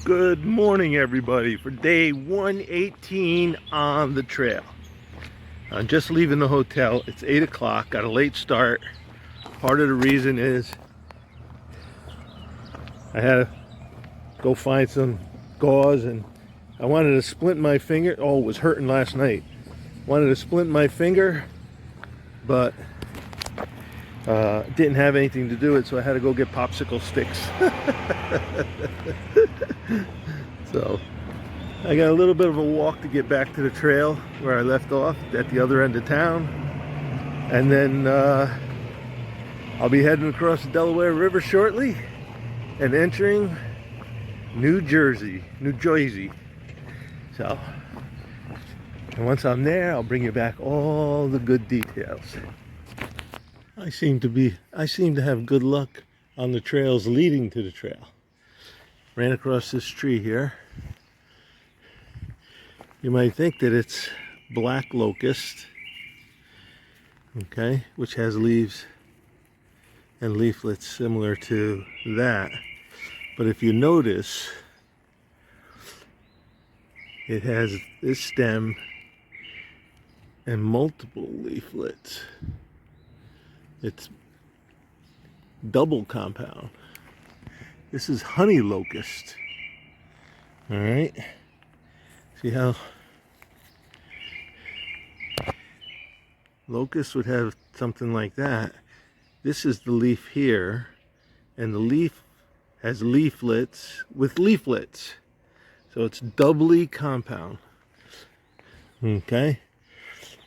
Good morning, everybody, for day 118 on the trail. I'm just leaving the hotel. It's 8 o'clock, got a late start. Part of the reason is I had to go find some gauze, and I wanted to splint my finger. Oh, it was hurting last night. Wanted to splint my finger, but didn't have anything to do it, so I had to go get popsicle sticks. So I got a little bit of a walk to get back to the trail where I left off at the other end of town, and then I'll be heading across the Delaware River shortly and entering New Jersey. So, and once I'm there, I'll bring you back all the good details. I seem to have good luck on the trails leading to the trail. Ran across this tree here. You might think that it's black locust, okay, which has leaves and leaflets similar to that. But if you notice, it has this stem and multiple leaflets. It's double compound. This is honey locust. All right. See how locust would have something like that. This is the leaf here, and the leaf has leaflets with leaflets. So it's doubly compound. Okay.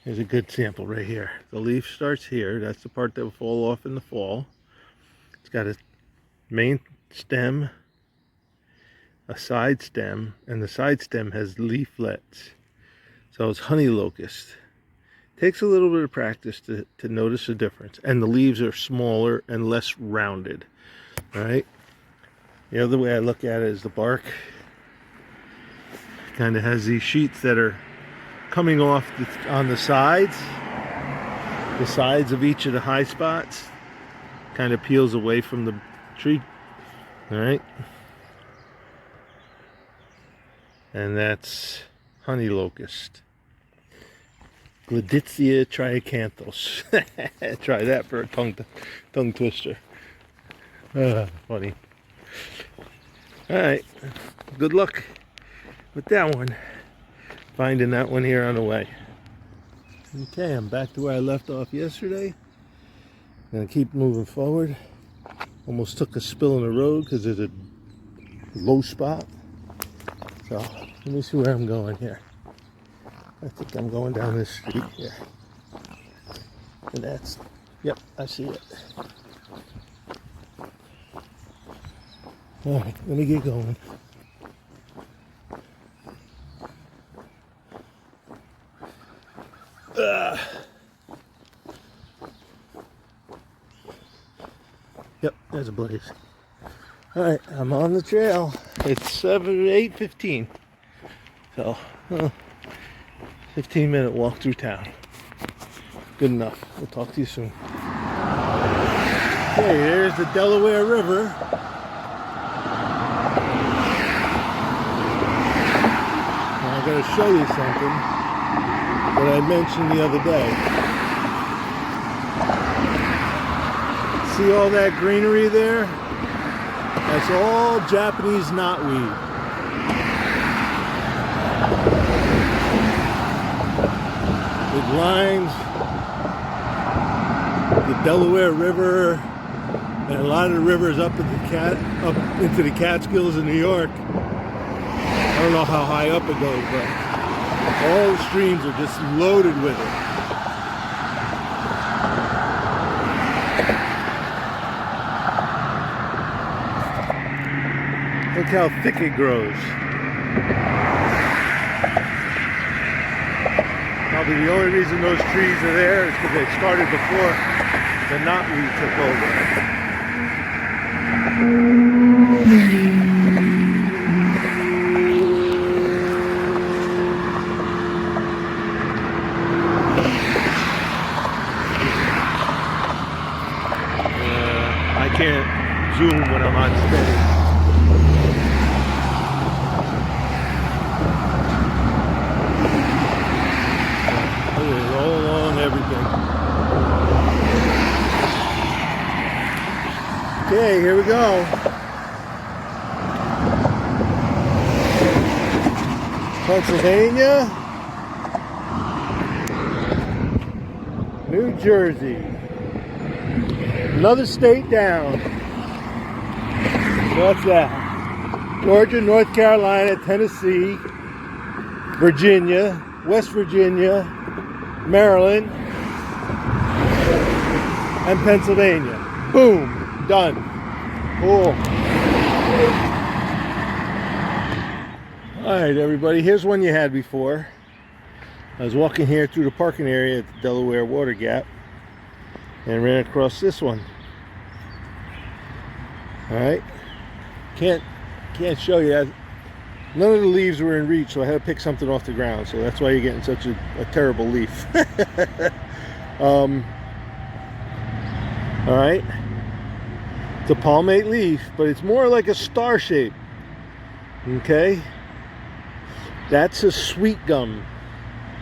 Here's a good sample right here. The leaf starts here. That's the part that will fall off in the fall. It's got a main stem, a side stem, and the side stem has leaflets. So it's honey locust. Takes a little bit of practice to notice the difference. And the leaves are smaller and less rounded. All right. The other way I look at it is the bark kind of has these sheets that are coming off on the sides of each of the high spots. Kind of peels away from the tree. All right. And that's honey locust. Gleditsia triacanthos. Try that for a tongue twister. Funny. All right. Good luck with that one. Finding that one here on the way. Okay, I'm back to where I left off yesterday. Gonna keep moving forward. Almost took a spill in the road because there's a low spot. So let me see where I'm going here. I think I'm going down this street here. And that's, yep, I see it. All right, let me get going. Yep, there's a blaze. All right, I'm on the trail. It's 8:15. So, 15-minute walk through town. Good enough. We'll talk to you soon. Okay, there's the Delaware River. Now I'm going to show you something that I mentioned the other day. See all that greenery there? That's all Japanese knotweed. It lines the Delaware River and a lot of the rivers up into the Catskills in New York. I don't know how high up it goes, but all the streams are just loaded with it. Look how thick it grows. Probably the only reason those trees are there is because they started before the knotweed took over. I can't zoom when I'm on stage. Pennsylvania, New Jersey. Another state down. What's that? Georgia, North Carolina, Tennessee, Virginia, West Virginia, Maryland, and Pennsylvania. Boom, done. Cool. Alright everybody, here's one you had before. I was walking here through the parking area at the Delaware Water Gap and ran across this one. Alright, can't show you. None of the leaves were in reach, so I had to pick something off the ground, so that's why you're getting such a terrible leaf. Alright, it's a palmate leaf, but it's more like a star shape. Okay, that's a sweet gum.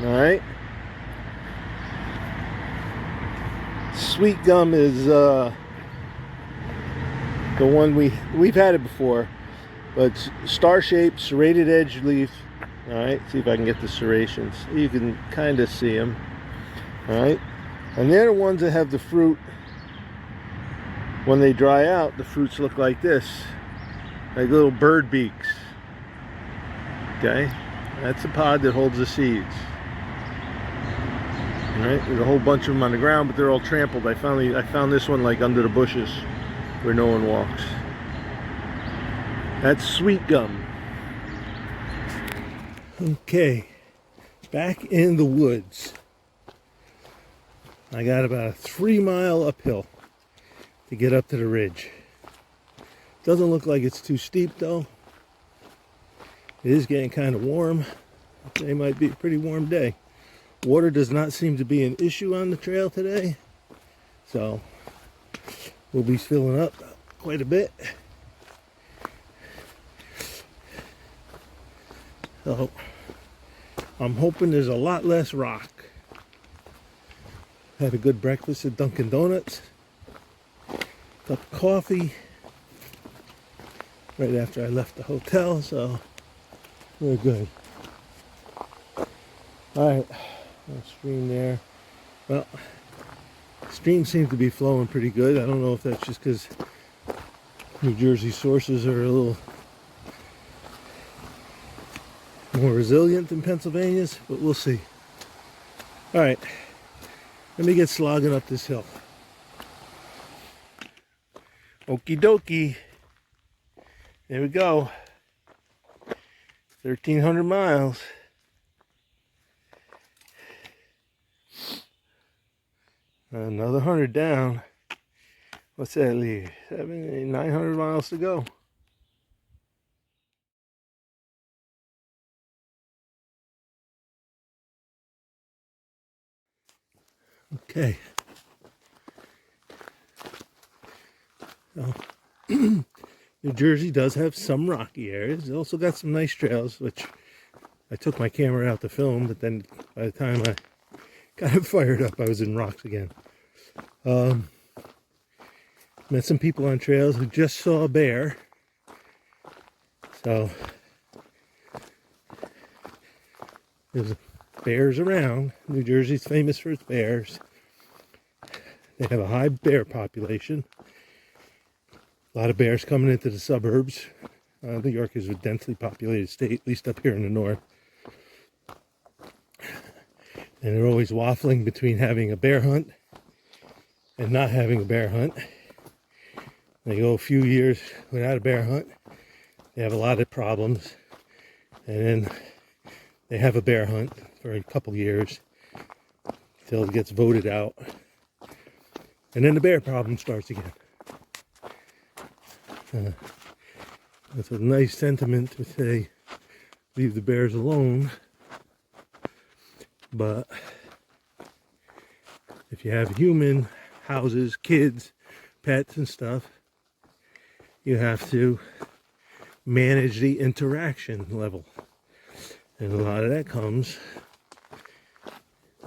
Alright, sweet gum is the one we've had it before, but it's star shaped, serrated edge leaf. Alright, see if I can get the serrations. You can kind of see them. Alright, and they're the ones that have the fruit. When they dry out, the fruits look like this, like little bird beaks. Okay, that's the pod that holds the seeds. Alright, there's a whole bunch of them on the ground, but they're all trampled. I found this one like under the bushes where no one walks. That's sweet gum. Okay, back in the woods. I got about a 3-mile uphill to get up to the ridge. Doesn't look like it's too steep though. It is getting kind of warm. Today might be a pretty warm day. Water does not seem to be an issue on the trail today, so we'll be filling up quite a bit. So I'm hoping there's a lot less rock. Had a good breakfast at Dunkin' Donuts. Cup of coffee right after I left the hotel, so we're good. Alright, stream there. Well, stream seems to be flowing pretty good. I don't know if that's just because New Jersey sources are a little more resilient than Pennsylvania's, but we'll see. Alright, let me get slogging up this hill. Okie dokie. There we go. 1,300 miles. Another 100 down. What's that leave? 900 miles to go. Okay. So, New Jersey does have some rocky areas. It also got some nice trails, which I took my camera out to film, but then by the time I got it fired up, I was in rocks again. Met some people on trails who just saw a bear. So there's bears around. New Jersey's famous for its bears. They have a high bear population. A lot of bears coming into the suburbs. New York is a densely populated state, at least up here in the north. And they're always waffling between having a bear hunt and not having a bear hunt. They go a few years without a bear hunt. They have a lot of problems. And then they have a bear hunt for a couple years until it gets voted out. And then the bear problem starts again. That's a nice sentiment to say, leave the bears alone. But if you have human houses, kids, pets and stuff, you have to manage the interaction level. And a lot of that comes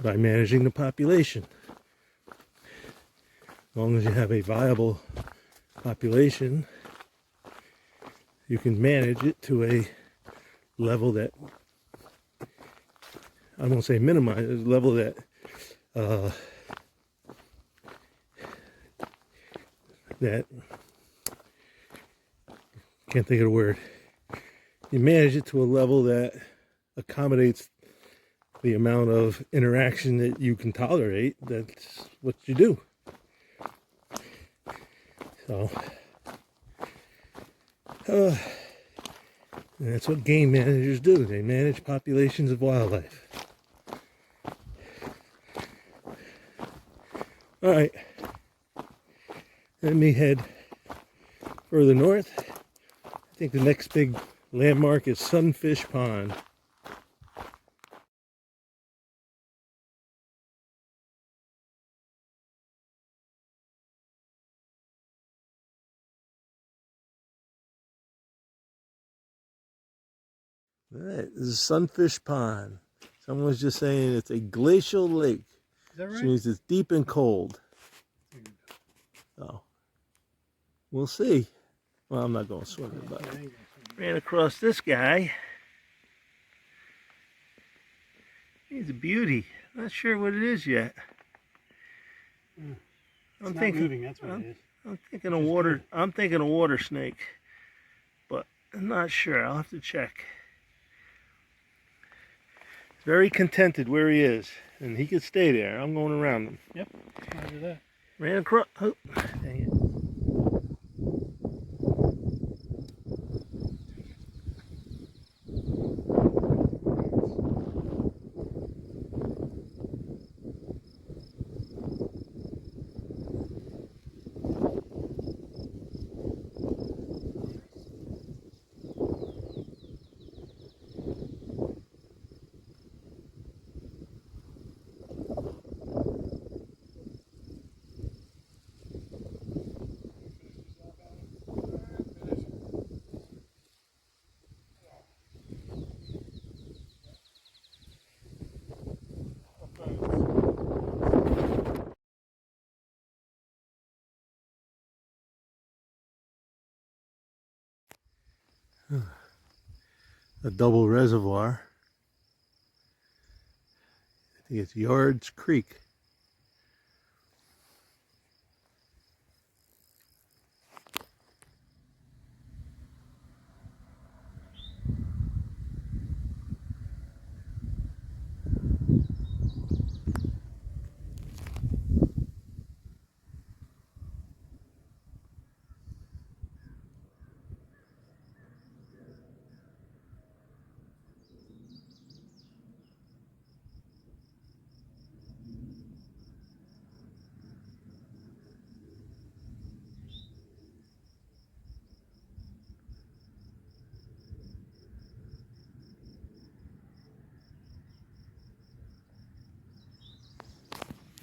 by managing the population. As long as you have a viable population, you can manage it to a level that I won't say minimize, a level that that can't think of the word. You manage it to a level that accommodates the amount of interaction that you can tolerate. That's what you do. So and that's what game managers do. They manage populations of wildlife. All right, let me head further north. I think the next big landmark is Sunfish Pond. All right, this is Sunfish Pond. Someone was just saying it's a glacial lake. Is that right? Which means it's deep and cold. So, we'll see. Well, I'm not going swimming, but ran across this guy. He's a beauty. Not sure what it is yet. I'm thinking moving, that's what it is. I'm thinking a water. Good. I'm thinking a water snake, but I'm not sure. I'll have to check. He's very contented where he is, and he could stay there. I'm going around him. Yep. Roger that. Ran across. Oh, dang it. A double reservoir. I think it's Yards Creek.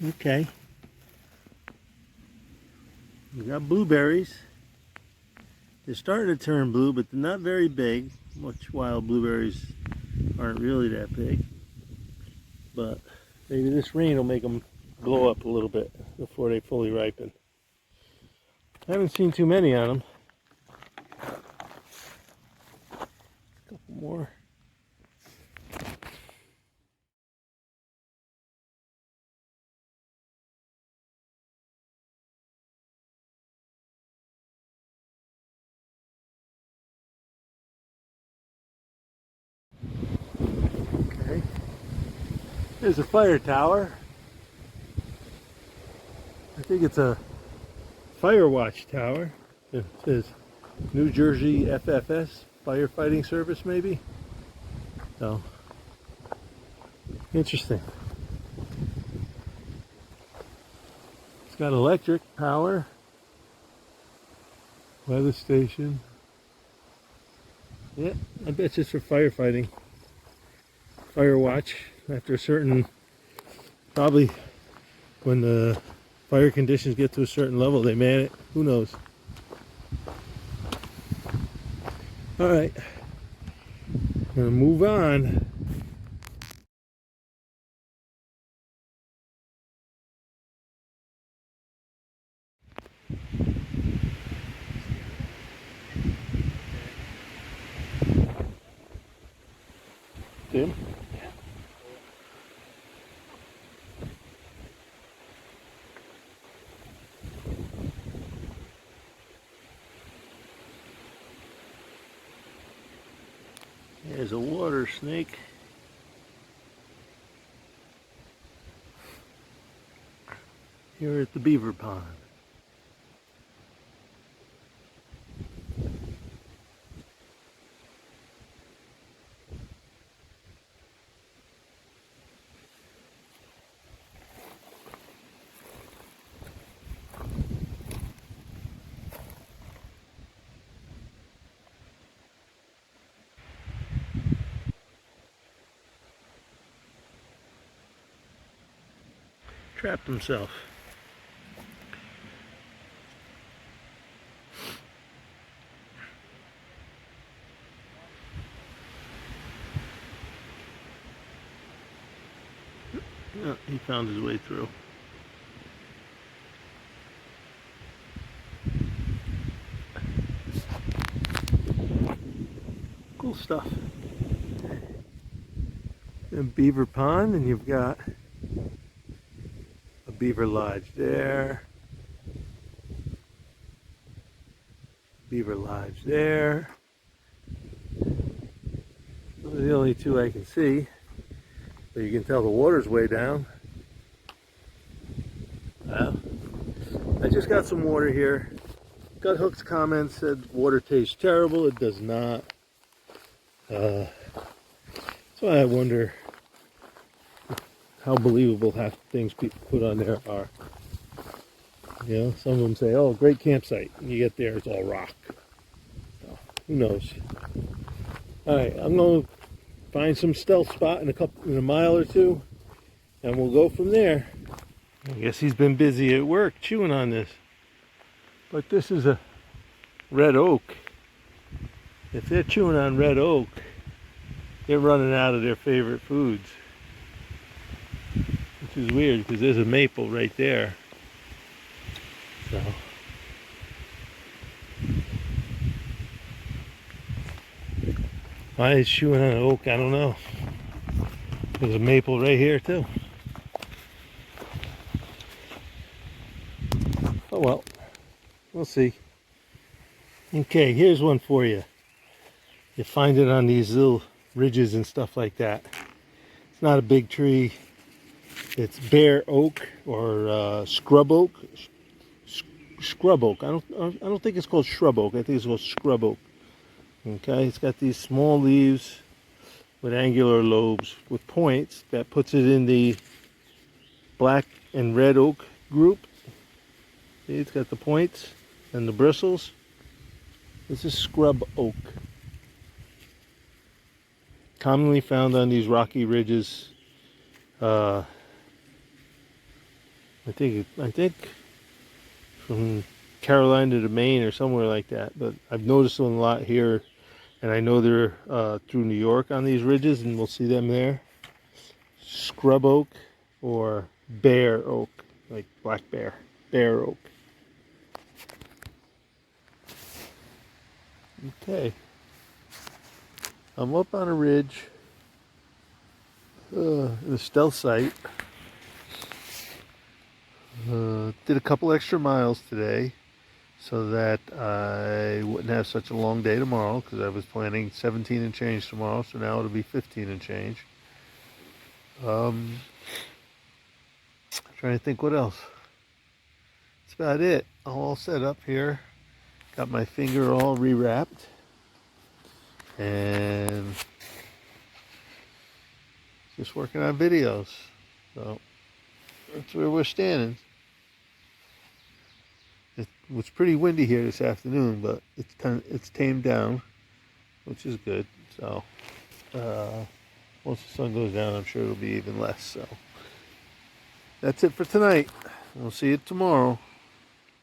Okay. We got blueberries. They're starting to turn blue, but they're not very big. Much wild blueberries aren't really that big. But maybe this rain will make them blow up a little bit before they fully ripen. I haven't seen too many on them. A couple more. Okay. There's a fire tower. I think it's a fire watch tower. It says New Jersey FFS, firefighting service maybe. So, interesting. It's got electric power, weather station. Yeah, I bet it's for firefighting. Fire watch after a certain, probably when the fire conditions get to a certain level, they man it. Who knows? All right, I'm gonna move on. Tim? There's a water snake. Here at the beaver pond. Trapped himself. Oh, he found his way through. Cool stuff. And beaver pond, and you've got a beaver lodge there. Beaver lodge there. Those are the only two I can see. But you can tell the water's way down. I just got some water here. Got Hook's comment said water tastes terrible. It does not. That's why I wonder how believable half the things people put on there are. You know, some of them say, "Oh, great campsite," and you get there, it's all rock. So, who knows? All right, I'm going to find some stealth spot in a mile or two, and we'll go from there. I guess he's been busy at work chewing on this. But this is a red oak. If they're chewing on red oak, they're running out of their favorite foods. Which is weird because there's a maple right there. So why is chewing on an oak? I don't know. There's a maple right here too. Oh well, we'll see. Okay, here's one for you. You find it on these little ridges and stuff like that. It's not a big tree. It's bare oak or scrub oak. Scrub oak. I don't think it's called shrub oak. I think it's called scrub oak. Okay, it's got these small leaves with angular lobes with points. That puts it in the black and red oak group. See, it's got the points and the bristles. This is scrub oak. Commonly found on these rocky ridges. I think from Carolina to Maine or somewhere like that. But I've noticed them a lot here, and I know they're through New York on these ridges, and we'll see them there. Scrub oak or bear oak, like black bear, bear oak. Okay, I'm up on a ridge, in a stealth site. Did a couple extra miles today so that I wouldn't have such a long day tomorrow, because I was planning 17 and change tomorrow, so now it'll be 15 and change. Trying to think what else. That's about it. I'm all set up here. Got my finger all rewrapped. And just working on videos. So that's where we're standing. It was pretty windy here this afternoon, but it's tamed down, which is good. So once the sun goes down, I'm sure it'll be even less. So that's it for tonight. We'll see you tomorrow.